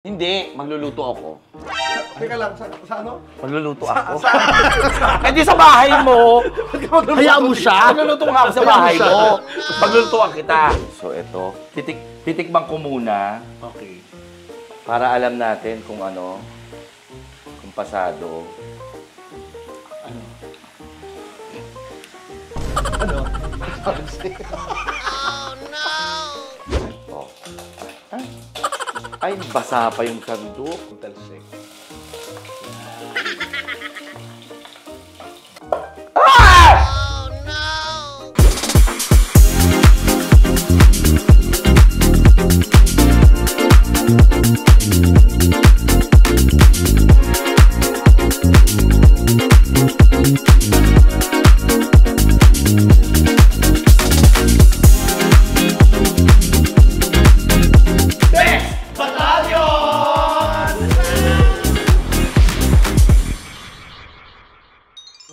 Hindi, magluluto ako. Teka lang, sa ano? Magluluto ako. Hindi sa bahay mo. Hayaan mo siya. Magluluto nga ako sa bahay mo. Maglulutuan kita. So ito, titikman ko muna. Okay. Para alam natin kung ano, kung pasado. Ano? Oh. Ay, basa pa yung sandok. Talsik.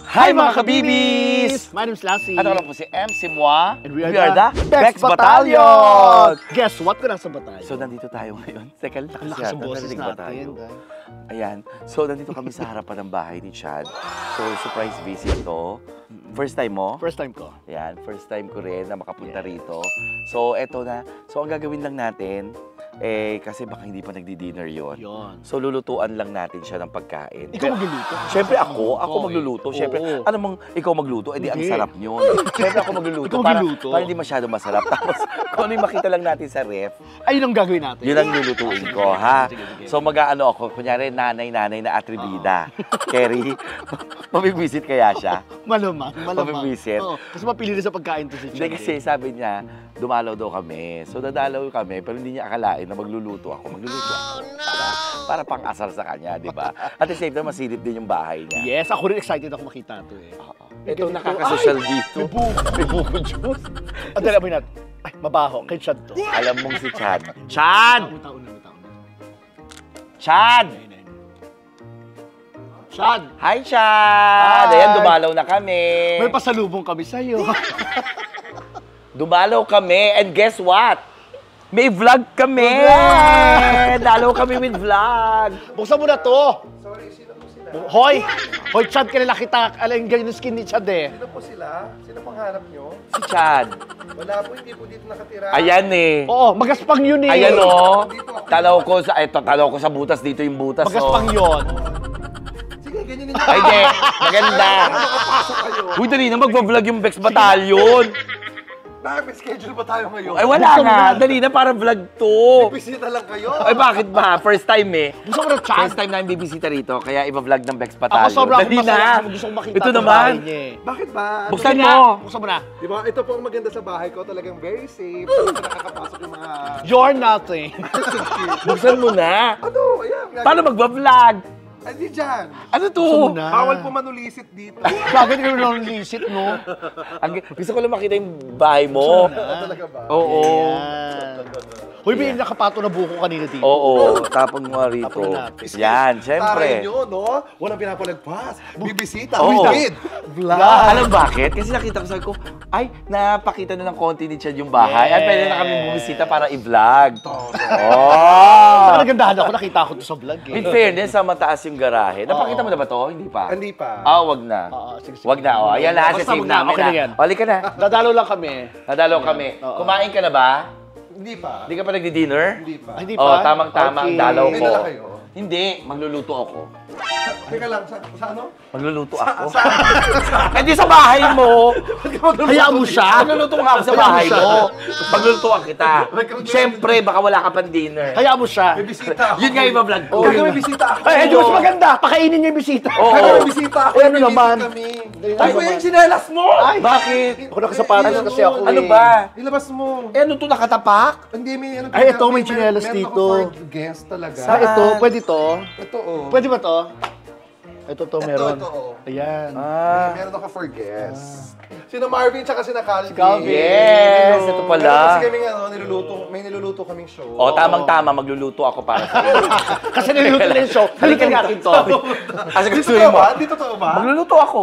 Hi mga kabibis! My name's Lassie. At ako lang po si MC Moi. And we are the Bex Battalion! Guess what? Ko nasa batalyon. So, nandito tayo ngayon. Teka, Ang lakas ng boses natin. Ayan. So, nandito kami sa harapan ng bahay ni Chad. So, surprise visit to. First time mo? First time ko. Ayan. First time ko rin na makapunta rito. So, eto na. So, ang gagawin lang natin, kasi baka hindi pa nagdi-dinner yun. So, lulutuan lang natin siya ng pagkain. Ikaw magluluto? Siyempre ako magluluto. Siyempre, alam mong ikaw magluto, edi ang sarap yun. Siyempre ako magluluto. Ikaw magluluto? Para hindi masyado masarap. Tapos, kung ano yung makita lang natin sa ref, Ayun ang gagawin natin. yun ang lulutuin ko, ha? So, mag-ano ako, kunyari, nanay na atribida. Kerry, mabibisit kaya siya? Malamang. Mabibisit. Kasi mapili rin sa pagkain to si Chad. Hindi, kasi sabi niya, dumalaw daw kami. So, dadalaw kami, pero hindi niya akalain na magluluto ako. Para pang-asar sa kanya, di ba? At the same time, masilip din yung bahay niya. Yes, ako rin excited ako makita ito eh. Ito, nakakasosyal dito. May buko juice. Ang dala mo natin. Ay, mabaho. Kay Chad to. Alam mong si Chad. Chad! Taon na. Chad! Chad! Hi, Chad! Hi! Ayan, dumalaw na kami. May pasalubong kami sa'yo. Dumalaw kami, and guess what? May vlog kami! Dalaw kami with vlog. Buksan mo na to! Sorry, sino po sila? Hoy! Hoy, Chad, kilala kita. Alam, ganyan yung skin ni Chad eh. Sino po sila? Sino pang hanap nyo? Si Chad. Wala po, hindi po dito nakatira. Ayan eh. Oo, magaspang yun eh. Ayan o. Tanaw ko sa butas. Dito yung butas. Magaspang yun. Sige, ganyan ninyo. Ay, di. Maganda. Nakapasok kayo. Uy, dali na magpa-vlog yung Bex Battalion. Bakit may schedule ba tayo ngayon? Ay, wala nga. Dali na, para vlog to. Bisita lang kayo. Ay, bakit ba? First time eh. Gusto mo na, Chad? First time namin bibisita rito, kaya iba-vlog ng Bex Battalion. Ako sobrang Dali masaya. na. Gusto kong makita Ito ang naman. bahay niya eh. Bakit ba? Buksan Sige mo. na. Buksan mo na. Di ba, ito po ang maganda sa bahay ko. Talagang very safe. Nakakapasok yung mga... You're nothing. Buksan mo na. Ano? Ayan. Paano magba-vlog? Ay, di dyan. Ano to? Buksan mo na. Bawal po manulisit dito. Bakit kayo nang lisit, no? Gusto ko lang makita yung bahay mo. Talaga ba? Oo. Hoy, may nakapato na buko kanina dito. Oo. Tapon mo nga rito. Tapon natin. Yan, Taray syempre. nyo, no? Walang pinapalagpas. Bibisita. Oo. We did. Vlog. Alam bakit? Kasi nakita ko, sabi ko, ay, napakita na ng konti ni Chad yung bahay. At pwede na kami bumisita para i-vlog. Oh! Nagandahan ako, nakita ko to sa vlog eh. In fairness, sa mataas yung garahe. Napakita mo na ba to? Hindi pa? Hindi pa. Ah, wag na. Oo, sige, sige. Wag na, oh. Ayan lahat, Basta save wag na, namin okay na yan. Halika na. Dadalo lang kami. Nadalaw kami. Kumain ka na ba? Hindi pa. Hindi ka pa nagdi-dinner? Hindi pa. Hindi Oh, pa? tamang-tama ang Okay. dalaw May ko. dala kayo? Hindi, magluluto ako. Teka lang, sa ano? Magluluto ako. Hindi sa bahay mo. Hayaan mo siya. Magluluto nga ako sa bahay mo. Maglulutuan kita. Siyempre, baka wala ka pang dinner. Hayaan mo siya. May bisita ako. Yun nga yung vlog ko. Gagawin may bisita ako. Ay, di mas maganda. Pakainin niya yung bisita. Oo. Gagawin may bisita ako. Ay, ano May naman? bisita kami. Ay, Ay, kuya, yung sinelas mo! Ay, Bakit? ako nakasapatos kasi ako Ano eh. ba? Ilabas mo. Eh, ano to nakatapak? Hindi, may ano. Ay, ito, may tsinelas meron dito. ako for guest talaga. Ah, ito, pwede to? Ito, oh. Pwede ba to? Ito meron. Ito, oh. Ayan. Meron ako for guest. Sino Marvin tsaka sina Calvin. Calvin. Yes, ito Meron pala. kasi kami may niluluto kaming show. O, tamang-tama, magluluto ako para sa iyo. Kasi niluluto na yung show. Halika natin to. Kasi Hindi gusto totoo mo. ba? Hindi totoo ba? Magluluto ako.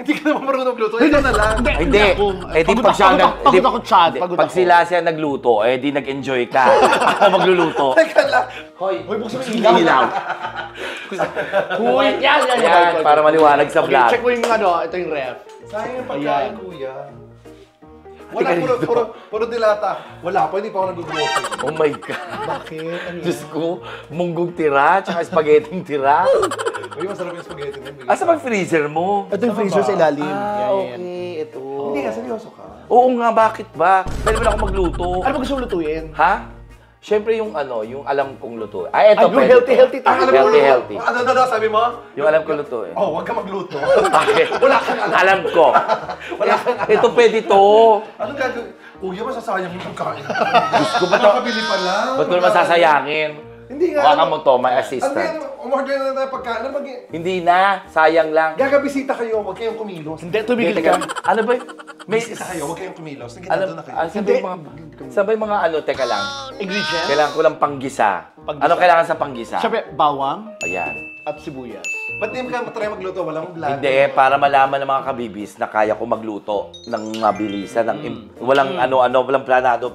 Hindi ka naman marunong magluto. Ikaw na lang. Hindi. Eh di pag siya Pagod ako, Chad. pag sila siya nagluto, eh di nag-enjoy ka. Ako magluluto. Teka lang. Hoy, buksan mo yung ilaw. Uy, Yan, para maliwanag sa Okay, vlog. check mo yung ano, ito yung ref. Sayang yung pagkain, kuya. Wala, puro dilata. Wala pa, hindi pa ako nag-grocery. Oh my God. Bakit? Ano yan? Diyos ko, munggong tira, tsaka spaghetti tira. Uy, masarap yung spaghetti mo. Asa bang freezer mo? Ito yung freezer sa ilalim. Ah, Yan, yan. okay, ito. Hindi nga, seryoso ka. Oo nga, bakit ba? Pwede ba na ako magluto? Ano ba gusto mo lutuin? Ha? Siyempre yung ano, yung alam kong luto. Ay, eto, Ay, yung pwede to. healthy tayo. Healthy. Ano, sabi mo? Yung alam ko luto eh. Oh, huwag ka magluto. Bakit? Wala kang alam. Alam ko. Wala kang alam. Ito pwede to. Anong gagawin? Kuya, masasayang yung pagkain. Diyos ko, ba't Nakakabili pa lang. ba't mo masasayangin? Hindi nga. Baka mo to, may Ano assistant. yan? Umorder na tayo pagkain. Ano mag- Hindi na, sayang lang. Gagabisita kayo, huwag kayong kumilos. Hindi, tumigil Teka, ka. ano ba? May, Bisita kayo, huwag kayong kumilos. Sige, ano, nandun na kayo. saan ba yung mga, saan ba yung mga ano, teka lang. Ingredients? Kailangan ko lang panggisa. Panggisa. Ano kailangan sa panggisa? Siyempre, bawang Ayan. at sibuyas. Ba't di mo kayo matry magluto? Walang vlog. Hindi, para malaman ng mga kabibis na kaya ko magluto ng mabilisan, walang ano-ano, walang planado.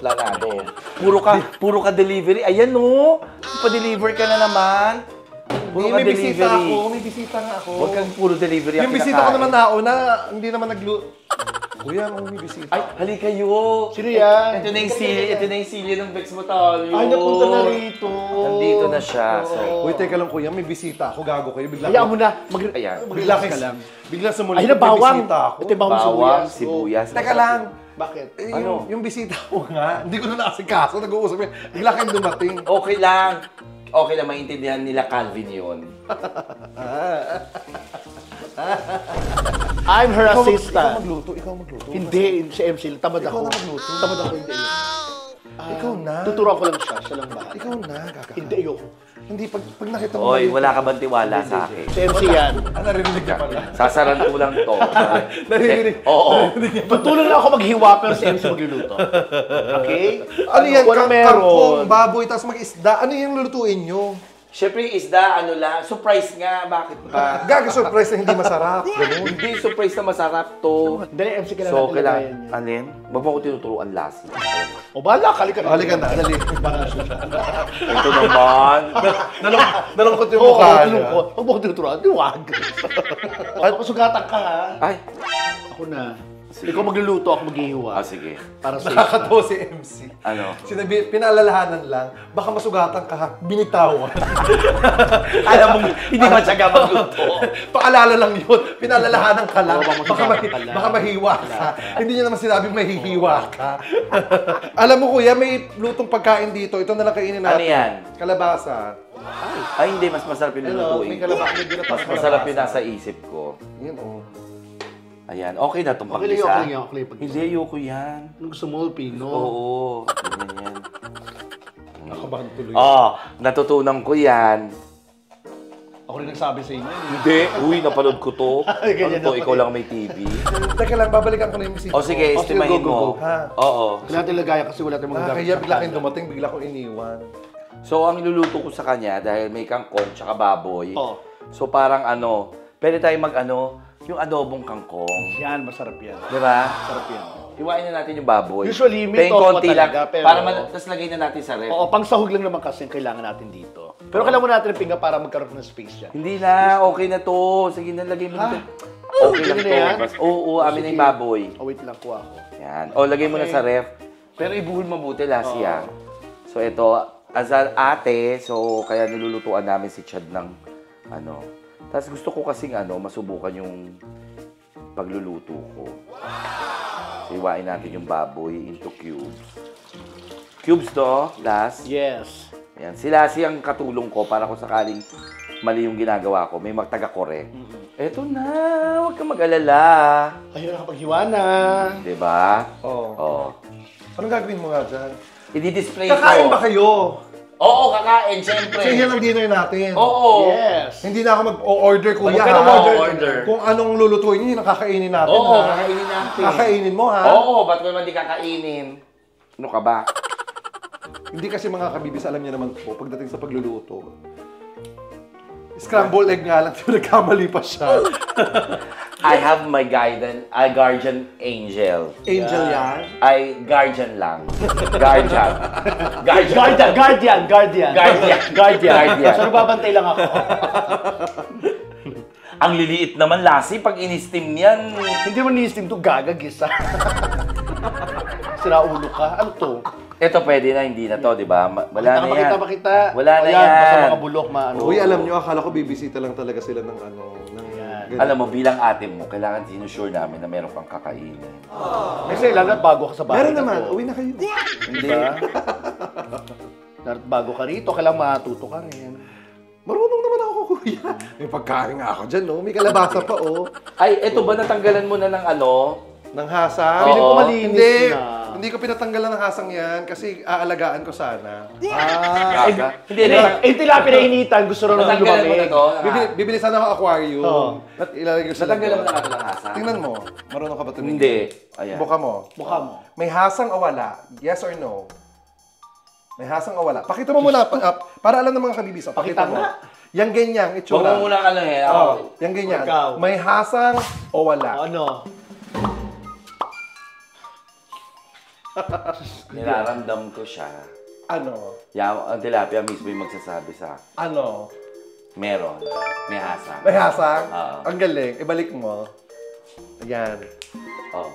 Puro ka delivery. Ayan no, pa-deliver ka na naman. Puro ka May bisita delivery. ako. May bisita nga ako. Huwag kang puro delivery ang Yung bisita ko kinakain. naman nauna, hindi naman nagluto. Kuya, may bisita. Ay, hali kayo. Sino yan? Ito na yung sili ng Bex Batalyon. Ay, napunta na rito. Nandito na siya. So, Uy, teka lang kuya, may bisita ako. Gago kayo. Bigla Hayaan mo na. ayan. Bigla ka lang. Bigla sumulit. Ayun na, bawang. May bisita ako. Ito yung bawang Bawang, sibuyas. sibuyas. Teka lang. Bakit? Eh, Ano? yung bisita ko nga, hindi ko na nakasikaso. Nag-uusap yun. Bigla kayong dumating. Okay lang. Okay lang, maintindihan nila Calvin yun. I'm her Ikaw assistant. magluto. Ikaw magluto. Hindi, si MC. Tamad Ikaw ako. na magluto. Tamad ako, hindi. Ikaw na. Tuturuan ko lang siya. Siya lang bahala. Ikaw na, kaka. Hindi, ayoko. Hindi, pag nakita mo. Oy, wala ka bang tiwala sa akin? Si MC yan. Ah, narinig ka pala. Sasaran ko lang to. Naririnig. Oo. Tutulong lang ako maghiwa pero si MC magluluto. Okay? Ano yan? Kung ano meron. Kangkong, baboy, tapos mag-isda. Ano yung lulutuin nyo? Siyempre yung isda, ano lang, surprise nga, bakit ba? Gaga surprise na hindi masarap. Ganun. Hindi surprise na masarap to. Dali, MC, kailangan So, natin kailangan, lagayan niya. alin? Wag mo ko tinuturuan lasi. O, bahala, kalika na. Halika na, dali. Ito naman. Nalungkot yung Oo, mukha niya. lungkot. Huwag mo ko tinuturuan. Huwag. O, sugatan ka, ha? Ay, Ako na. Ikaw magluluto, ako maghihiwa. sige. Para sa Nakakatawa si MC. Ano? Sinabi, pinaalalahanan lang, baka masugatan ka ha, binitawan. Alam mo, hindi matyaga magluto. Paalala lang yun, pinaalalahanan ka lang, Oo, baka masugatan ka lang. baka mahiwa ka. Hindi niya naman sinabing mahihiwa ka. Alam mo kuya, may lutong pagkain dito, ito na lang kainin natin. Ano yan? Kalabasa. Ay, hindi. Mas masarap yung Hello, lulutuin may ko. kalabasa, may ginatas Mas masarap yung nasa isip ko. Yan oh. Ayan, okay na itong Okay lang pag-isa. yun, okay lang yun, okay lang yung pag-isa. Hindi, ayoko yan. Anong gusto mo, Pino? Oo, ganyan yan. Nakabahan tuloy. Natutunan ko yan. Ako rin nagsabi sa inyo. Hindi, napanood ko to. Ano Ganyan to, na ikaw pala. lang may TV. Teka lang, babalikan ko na yung bisita. O sige, O, sige, estimahin go, go, mo. go. Ha? Oo. Kailangan natin lagayan kasi wala tayong mga Kaya bigla kayong dumating, bigla kong iniwan. So, ang iluluto ko sa kanya, dahil may kangkong tsaka baboy, Oo. so parang pwede tayo yung adobong kangkong. Yan, masarap yan. Di ba? Masarap yan. Hiwain na natin yung baboy. Usually, may Pahing tofu konti lang, talaga, pero- para tapos lagay na natin sa ref. Oo, pang sahog lang naman kasi ang kailangan natin dito. Pero kailangan mo natin ng pinga para magkaroon ng space yan. Hindi na, okay na to. Sige na, lagay mo na. Okay lang Ganun na yan? to. Oo, amin na yung baboy. Oh, wait lang, kuha ko. Yan. O, lagay mo na sa ref. Pero ibuhol mabuti, Lassie, ah. So, ito, as an ate, so, kaya nilulutuan namin si Chad ng, Tapos gusto ko kasing, masubukan yung pagluluto ko. So, iwain natin yung baboy into cubes. Cubes to, Las. Yes. Ayan. Si Lassie ang katulong ko para kung sakaling mali yung ginagawa ko, may magtaga-correct. Eto na, huwag kang mag-alala. Ayun, nakapaghiwa na. Diba? Oo. Oh. Anong gagawin mo nga dyan? I-display ko. Kakain ba kayo? Oo, kakain, syempre. So yan ang dinner natin. Oo. Yes. Hindi na ako mag-order, kuya. Huwag ka na ha? mag-order. Kung anong lulutuin niyo, yun ang kakainin natin. Oo, ha? kakainin natin. Kakainin mo, ha? Oo, ba't mo naman di kakainin? Ano ka ba? Hindi kasi mga kabibis, alam niya naman po, pagdating sa pagluluto, Scrambled egg nga lang, nagkamali pa siya. I have my guardian angel. Angel yan. Ay, guardian lang. Guardian. Guardian. Guardian. So, nagbabantay lang ako. Ang liliit naman, Lassie, pag in-steam yan. Hindi mo ni-steam to, gagagis ha. Sira ulo ka. Ano to? Ito pwede na, hindi na to, di ba? Wala na yan. Makita. Wala na Ayan, yan. basta mga bulok, maano. Uy, alam nyo, akala ko bibisita lang talaga sila ng ano. Ganun. Alam mo, bilang ate mo, kailangan sinusure namin na meron kang kakainin. Kasi lalo bago ka sa bahay. Meron naman, uwi na kayo. Hindi. Lalo bago ka rito, kailangan matuto ka rin. Marunong naman ako, kuya. May pagkain nga ako dyan, no? May kalabasa pa, oh. Ay, eto ba natanggalan mo na ng ano? Ng hasang? Feeling ko malinis Hindi. na. Hindi ko pinatanggalan ng hasang yan kasi aalagaan ko sana. Gaga? Hindi, Hindi, eh, tilapia na initan, gusto rin ng natanggalan mo na lumamig. to? Bibili sana ako aquarium. Oo. Ilalagay ko sa Natanggalan mo loob. na ito ng hasa? Tingnan mo. Marunong ka ba tumingin? Hindi. Ayan. Buka mo. Mukha mo. May hasang o wala? Yes or no? May hasang o wala? Pakita mo muna, para alam ng mga kabibis. Pakita mo. nga. Yang ganyan, Huwag itsura. mo muna ka lang eh. Oh, yang ganyan. Ikaw. May hasang o wala? Ano? Nilaramdam ko siya. Ano? Ang tilapia mismo yung magsasabi sa Ano? meron. May hasang. May hasang? Oo. Ang galing. Ibalik mo. Ayan. Oh.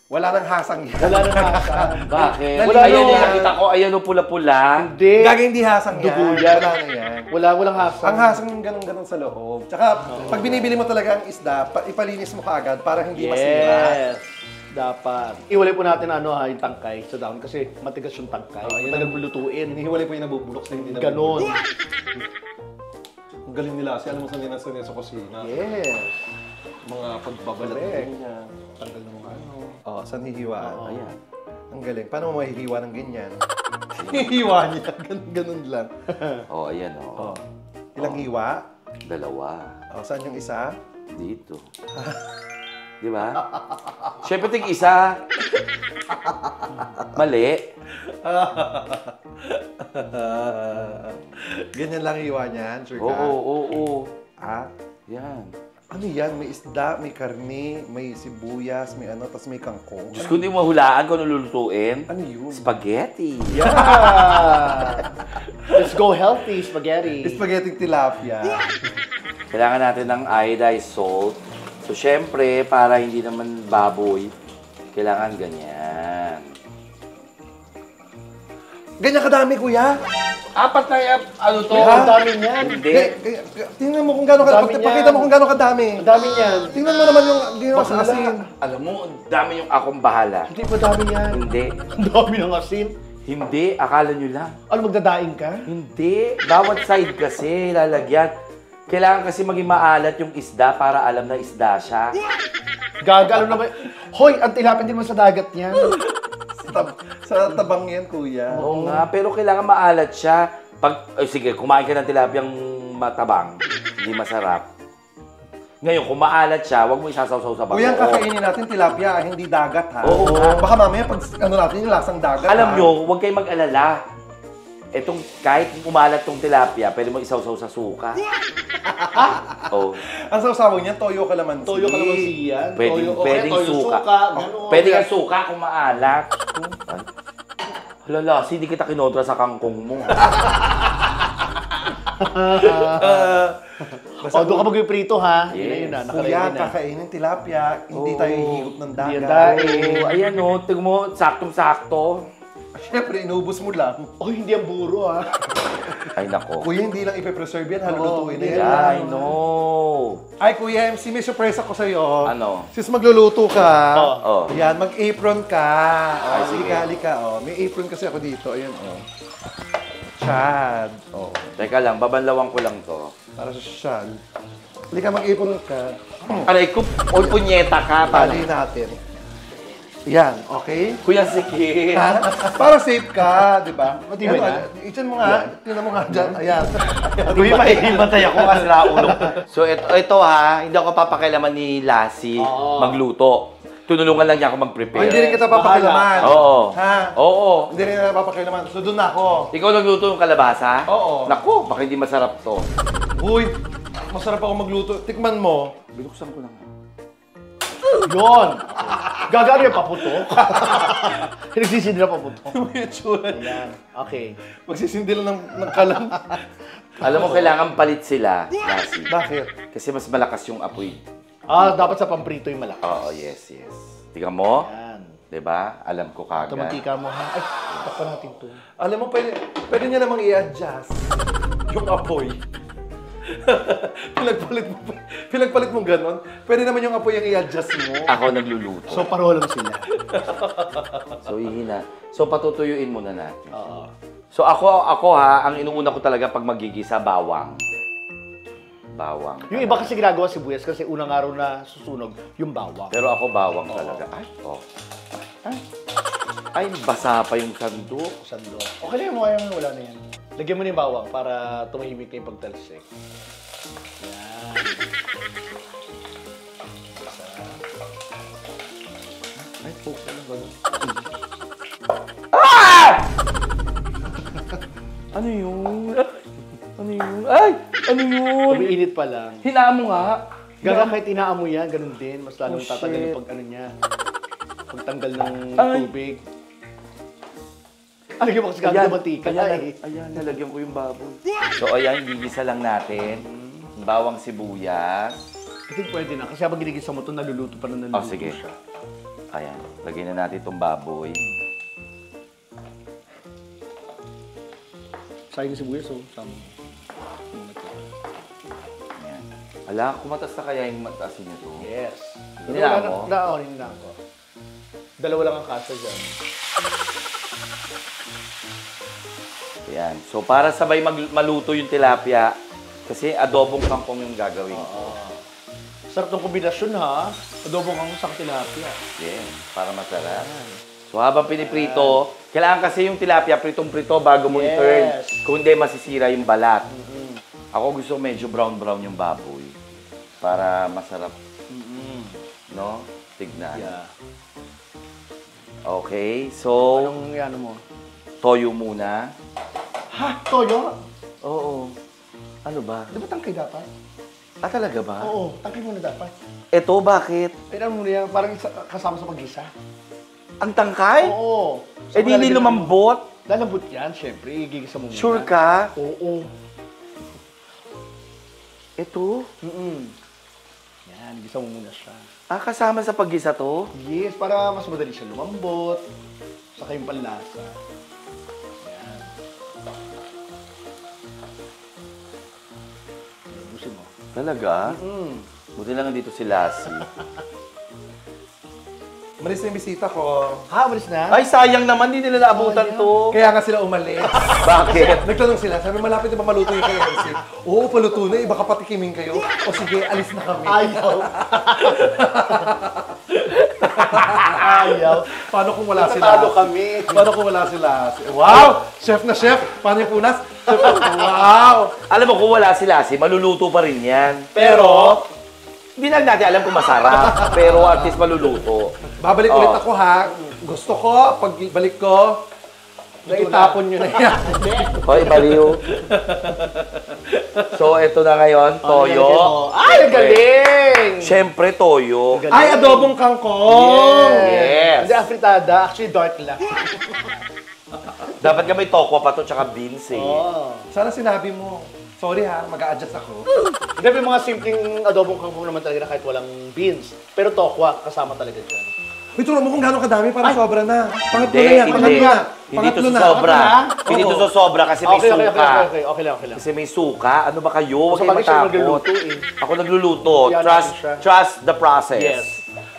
Wala nang hasang yan. Wala nang hasa. Bakit? Wala Ayan na. yung nakita ko. Ayan yung pula-pula. Hindi. Gagawin hindi hasang yan. Dugo yan. Wala na yan. Walang hasa. Ang hasang yung ganun-ganun sa loob. Tsaka, pag binibili mo talaga ang isda, ipalinis mo kaagad para hindi masira. Yes. Dapat. Iwalay po natin yung tangkay sa daon kasi matigas yung tangkay. Matagal mo lutuin. Hinihiwalay po yung nabubulok sa hindi nabubulok. Ganon. Ang galing nila kasi alam mo sanay na sanay sa kusina. Yes. Mga pagbabalat Correct. niya. Tanggal ng ano. Oo, saan hihiwaan? Oo. Ayan. Ang galing. Paano mo mahihiwa ng ganyan? Hihiwa niya. Ganun lang. Oh, ayan oh. Ilang hiwa? Dalawa. Saan yung isa? Dito. Di ba? Siyempre ting isa. Mali. Ganyan lang hiwa niyan, sure ka? Oo. Ah? Yan. Ano yan? May isda, may karne, may sibuyas, may ano, tapos may kangkong. Diyos ko, hindi mo hulaan kung ano lulutuin. Ano yun? Spaghetti. Yeah! Let's go healthy, spaghetti. Spaghetti tilapia. Kailangan natin ng iodized salt. So, syempre, para hindi naman baboy, kailangan ganyan. Ganyan kadami, kuya? Apat na ano to? Ang dami niyan. Hindi. Tingnan mo kung gano'n Dami kadami. Pakita niyan. mo kung gano'n kadami. Ang dami niyan. Tingnan mo naman yung ginawa sa Bakla. asin. Alam mo, ang dami yung akong bahala. Hindi pa dami niyan. Hindi. Ang dami ng asin. Hindi. Akala nyo lang. Ano, magdadaing ka? Hindi. Bawat side kasi lalagyan. Kailangan kasi maging maalat yung isda para alam na isda siya. Gagalo naman. Hoy, ang tilapia din mo sa dagat niyan. Sa tabang yan, kuya. Oo nga, pero kailangan maalat siya. Sige, kumain ka ng tilapiyang matabang, hindi masarap. Ngayon, kung maalat siya, huwag mo isasawsaw sa bago. Kuya, ang kakainin natin tilapia, hindi dagat, ha? Oo nga. Baka mamaya pag ano natin yung lasang dagat, Alam ha? nyo, huwag kayong mag-alala. Kahit umalat tong tilapia, pwede mo isawsaw sa suka. Oh. Ang sawsawan niya, toyo kalamansi. Toyo kalamansi yan. Pwedeng toyo suka. Ganun. Pwede kang suka kung maalat. Halala, hindi kita kinontra sa kangkong mo. O, doon ka mag-prito ha. Yes. Yun na, Kuya, nakalagay na. kakainin tilapia, hindi tayo hihigop ng Hindi yan dagat. daig. Ayan o, tingnan mo, saktong-sakto. Siyempre, inubos mo lang. Oy, hindi ang buro ha. Ay, nako. Kuya, hindi lang ipe-preserve yan, halulutuin na yan. Yeah, I know. Ay, Kuya MC, may surprise ako sa'yo. Ano? Since magluluto ka, Oh. ayan, mag-apron ka. Ay, sige. Halika. May apron kasi ako dito. Ayan, Chad. Teka lang, babanlawan ko lang to. Para sa social. Halika, mag-apron ka. Aray ko, oy, punyeta ka. Tali natin. Yan, okay? Kuya, sige. Para safe ka, di ba? Matibay na? Itan mo nga. Tingnan mo nga dyan. Ayan. Kuya, mahihimatay ako kasi naulo. So, ito ha, hindi ako papakilaman ni Lassie magluto. Tunulungan lang niya ako mag-prepare. Hindi rin kita papakilaman. Oo. Ha? Oo. Hindi rin kita papakilaman. So, doon na ako. Ikaw nagluto ng kalabasa? Oo. Naku, baka hindi masarap to. Uy, Masarap ako magluto. Tikman mo. Binuksan ko lang. Yun! Gagano yung paputok? Nagsisindi na paputok. Ano yung itsura? Ayan. Okay. Magsisindi lang ng kalan. Alam mo, kailangan palit sila, Lassie. Bakit? Kasi mas malakas yung apoy. Dapat sa pamprito yung malakas. Oo, yes. Tingnan mo. Yan. Diba? Alam ko kagad. Ito, mantika mo ha. Ay, takpan natin to. Alam mo, pwede niya namang i-adjust yung apoy. Pinagpalit mo ganon. Pwede naman yung apoy yung i-adjust mo. Ako nagluluto. So, pareho lang sila. So, ihina. So, patutuyuin muna natin. Oo. So, ako ha, ang inuuna ko talaga pag magigisa, bawang. Bawang. Yung iba kasi ginagawa sibuyas kasi unang araw na susunog, yung bawang. Pero ako bawang talaga. Ay, basa pa yung sandok. Sandok. Okay na yung mukha yung wala na yan. Lagyan mo na yung bawang para tumahimik na yung pagtalsik. Yan. Ay, focus na lang gano'n. Ano yun? Ano yun? Ay! Ano yun? Umiinit pa lang. Hinaan mo nga. Gano'n kahit inaan mo yan, ganun din. Mas lalong Oh, tatagal shit. yung pag ano niya. Pagtanggal ng Ay. tubig. Lagyan mo kasi gano'n ng mantika. Ayan, nalagyan ko yung baboy. So, ayan, gigisa lang natin. Bawang sibuyas. I think pwede na. Kasi habang ginigisa mo ito, naluluto pa na naluluto Oh, sige. siya. Ayan, lagyan na natin itong baboy. Sayang yung sibuyas, oh. Sama. Ayan. Ala, kumatas na kaya yung matasin nito? Yes. Hinila mo? Hinila ko. Dalawa lang ang kasa dyan. Ayan. So, para sabay maluto yung tilapia, kasi adobong kangkong yung gagawin ko. Sarap ng kombinasyon, ha? Adobong kang sa tilapia. Yeah, para masarap. So, habang piniprito, kailangan kasi yung tilapia pritong-prito bago mo Yes. i-turn. Kung hindi, masisira yung balat. Ako gusto medyo brown-brown yung baboy. Para masarap. No? Tignan. Yeah. Okay, so, Anong ano mo? toyo muna. Ha? Toyo? Oo. Ano ba? Di ba tangkay dapat? Ah, talaga ba? Oo, tangkay muna dapat. Ito, bakit? Pero ano muna yan, parang kasama sa pag-isa. Ang tangkay? Oo. Eh, di lumambot. Lalambot yan, syempre. Igigisa mo muna. Sure ka? Oo. Ito? Yan, igisa mo muna siya. Ah, kasama sa paggisa to? Yes, para mas madali siya lumambot. Saka yung panlasa. Yan. Ubusin mo. Talaga? Buti lang dito si Lassie. Malis na yung bisita ko. Ha, umalis na? Ay, sayang naman, di nila naabutan to. Kaya nga sila umalis. Bakit? Nagtanong sila, sabi, malapit na ba maluto yung kayo? Oo, paluto na. Baka patikimin kayo. O sige, alis na kami. Ayaw. Ayaw. Paano kung wala sila? Natalo kami. Paano kung wala sila? Wow! Chef na chef! Paano yung punas? Chef na, wow! Alam mo, kung wala si Lassie, maluluto pa rin yan. Pero, Hindi lang natin alam kung masarap, pero at least maluluto. Babalik ulit ako ha. Gusto ko, pag balik ko, naitapon nyo na yan. Hoy, baliw. So, ito na ngayon, toyo. ay, galing! Siyempre, toyo. Galing. Ay, adobong kangkong! Yes. Hindi, afritada. Actually, dark lang. Dapat ka may tokwa pa to, tsaka beans eh. Oh. Sana sinabi mo. Sorry ha, mag-a-adjust ako. Hindi, may mga simpleng adobong kangkong naman talaga na kahit walang beans. Pero tokwa, kasama talaga dyan. Uy, turo mo kung gano'ng kadami, parang sobra na. Pangatlo Hindi, na yan, hindi. pangatlo na. Hindi Pangatlo to na. sa sobra. Pangatlo Hindi to Oo. sa sobra kasi may suka. Okay lang. Kasi may suka. Ano ba kayo? Huwag So, kayo bagay siya matakot. nagluluto eh. Ako nagluluto. Yan Trust, natin siya. trust the process. Yes.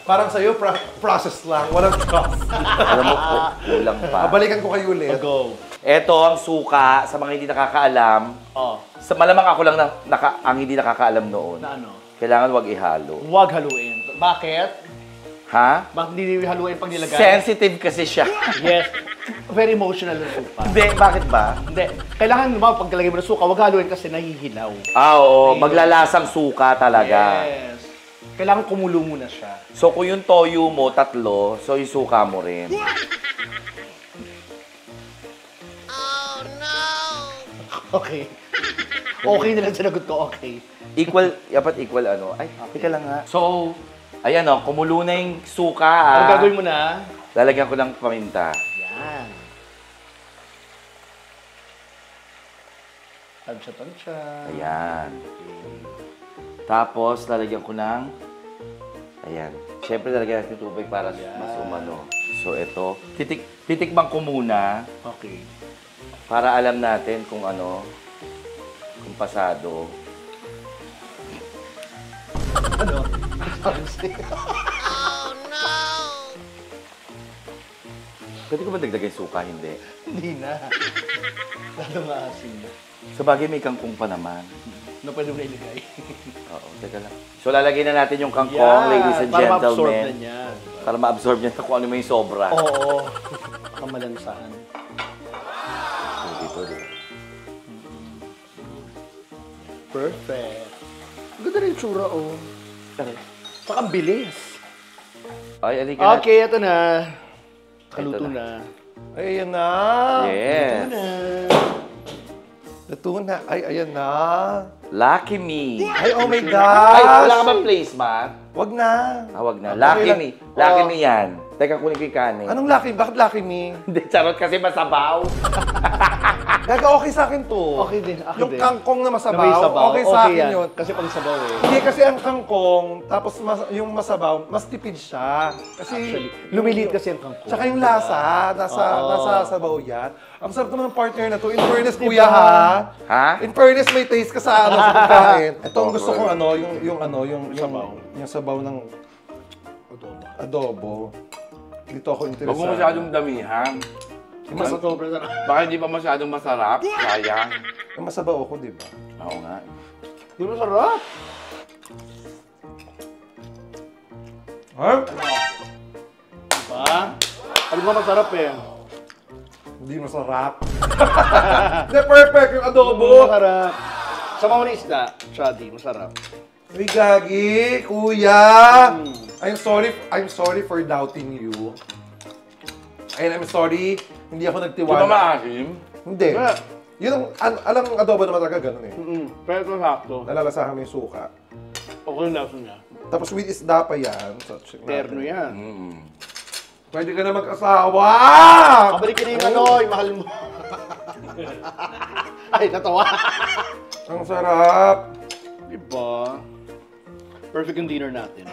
Parang sa'yo, process lang. Walang trust. Alam mo, kulang pa. Babalikan ko kayo ulit. Go. Ito ang suka sa mga hindi nakakaalam. Oh, Sa malamang ako lang ang hindi nakakaalam noon. na ano? Kailangan wag ihalo. Huwag haluin. Bakit? Ha? Bakit hindi haluin pag nilagay? Sensitive kasi siya. Yes. Very emotional yung suka. Hindi, bakit ba? Hindi. Kailangan naman pag nilagay mo ng suka, huwag haluin kasi nahihilaw. Ah, oo. Maglalasang suka talaga. Yes. Kailangan kumulo muna siya. So, kung yung toyo mo, 3, so yung suka mo rin. Okay. Okay na lang sinagot ko, okay. Equal, dapat equal ano. Ay, teka lang nga. So, ayan o, kumulo na yung suka. Ang gagawin mo na? Lalagyan ko ng paminta. Yan. Tansya-tansya. Ayan. Tapos, lalagyan ko ng... Ayan. Siyempre, lalagyan natin tubig para mas umano. So, ito. Titikman ko muna Okay. para alam natin kung ano, kung pasado. Ano? Pwede ko ba dagdagan yung suka? Hindi. Hindi na. Lalo maasin na. Sa bagay, may kangkong pa naman. Na pwede mo na ilagay. Oo, teka lang. So, lalagyan na natin yung kangkong, ladies and para ma-absorb na gentlemen. niya. Para ma-absorb niya kung ano may sobra. Oo. Kamalansahan. So, dito, dito. Perfect. Ganda rin yung tsura, oh. Saka ang bilis. Ay, alika na. Okay, ito na. Kaluto Ito na. Ay, ayan na. Yes. Ito na. Luto na. Ay, ayan na. Lucky me. Ay, oh my gosh. Ay, wala ka bang placemat? Wag na. Wag na. Lucky lang. me. Lucky Oh. me yan. Teka, kunin ko yung kanin. Anong lucky? Bakit lucky me? Hindi, charot kasi masabaw. Gaga, okay sa akin to. Okay din, okay Yung din. kangkong na Na masabaw, may sabaw. okay sa akin yan. yun. Kasi pang sabaw eh. Hindi, kasi ang kangkong, tapos yung masabaw, mas tipid siya. Kasi, Actually, lumiliit kasi ang kangkong. Tsaka yung lasa, Oo. nasa sabaw yan. Ang sarap naman ng partner na to. In fairness, kuya ha. Ha? In fairness, may taste ka sa ano, sa pagkain. Ito ang gusto kong ano, yung Sabaw. yung sabaw ng adobo. Dito ako Huwag mo interesado. masyadong damihan. Mas sobra na. Baka hindi pa masyadong masarap. Sayang. Yung masabaw ako, di ba? Oo nga. Di ba sarap? Ha? Diba? Sabi mo masarap eh. Hindi masarap. Hindi, perfect yung adobo. Masarap. Sama mo na isda, Shadi, masarap. Uy, gagi, kuya. I'm sorry for doubting you. And I'm sorry, hindi ako Di ba nagtiwala. maasim? Hindi. Yeah. Yun alam adobo naman talaga ganun eh. Pero ito sakto. Nalalasahan mo yung suka. Okay na lasa niya. Tapos with isda pa yan. So, check natin. Terno yan. Pwede ka na mag-asawa! Kabalik ka na yung ano, yung mahal mo. Ay, natawa. Ang sarap! Diba? Perfect yung dinner natin.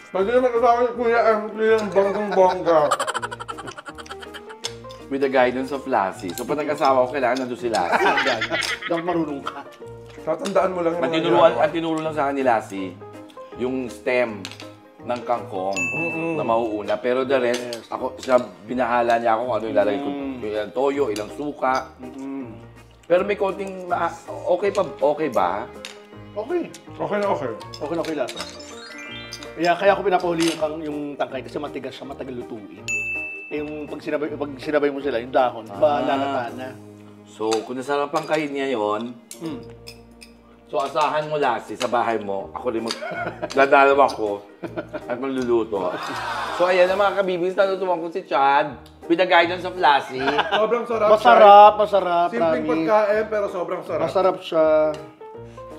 Pwede na mag-asawa ni Kuya Emily ang bonggang-bongga. With the guidance of Lassie. So, pag nag-asawa ko, kailangan nandun si Lassie. Dapat marunong ka. Tatandaan mo lang yung Ang mga tinuruan, ginagawa. ang tinuro lang sa akin ni Lassie, yung stem ng kangkong na mauuna. Pero the rest, ako, siya, binahala niya ako kung ano ilalagay ko. Ilang toyo, ilang suka. Pero may konting, okay ba? Okay. Okay na okay. Okay na okay lasa. Kaya ako pinapahuli yung tangkay kasi matigas siya, matagal lutuin. Eh, yung pag sinabay mo sila, yung dahon, lalata na. So, kung nasarapan kayo niya yun, so asahan mo Lassie sa bahay mo, ako rin dadalaw ako at magluluto. So ayan na mga kabibis, natutuwan ko si Chad with the guidance of Lassie. Sobrang sarap. Masarap, Simpleng promise. pagkain pero sobrang sarap. Masarap siya.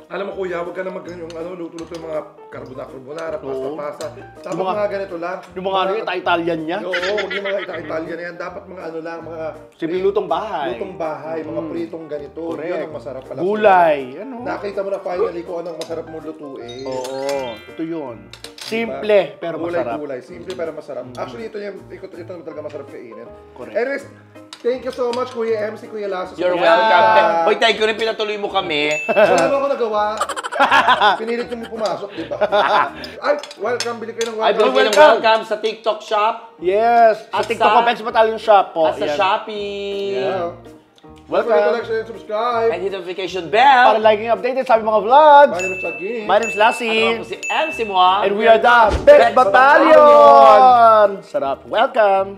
Alam mo kuya, huwag ka na yung luto-luto yung mga carbonara, Oo. pasta. Dapat Yung mga ganito lang. Yung mga ano, Italian niya. Oo, huwag yung mga Italian na yan. Dapat mga ano lang, mga Simple lutong bahay. lutong bahay, mga pritong ganito. Correct. Yun ang masarap pala. Gulay. Ano? Nakita mo na finally kung anong masarap mo lutuin. Oo, ito yun. Simple, pero masarap. Gulay. Simple pero masarap. Actually, ito naman talaga masarap kainin. Correct. Anyways, thank you so much, Kuya MC, Kuya Lasso. You're Kuya. welcome. Hoy, thank you rin pinatuloy mo kami. Wala mo ako nagawa. Pinilit yung pumasok, di ba? Ay, welcome. Bili kayo ng Ay, welcome. bilhin ng welcome sa TikTok shop Yes! Sa At TikTok sa- ko, Bex Battalion Shop po. at sa Yan. Shopee. Yeah. Welcome. Welcome. Like, share, and subscribe. And hit the notification Para bell. laging updated sa aming mga vlogs. My name is Chagin. My name is Lassie. Ako si MC Moa. And we are the Bex Bex Battalion! Sarap. Welcome!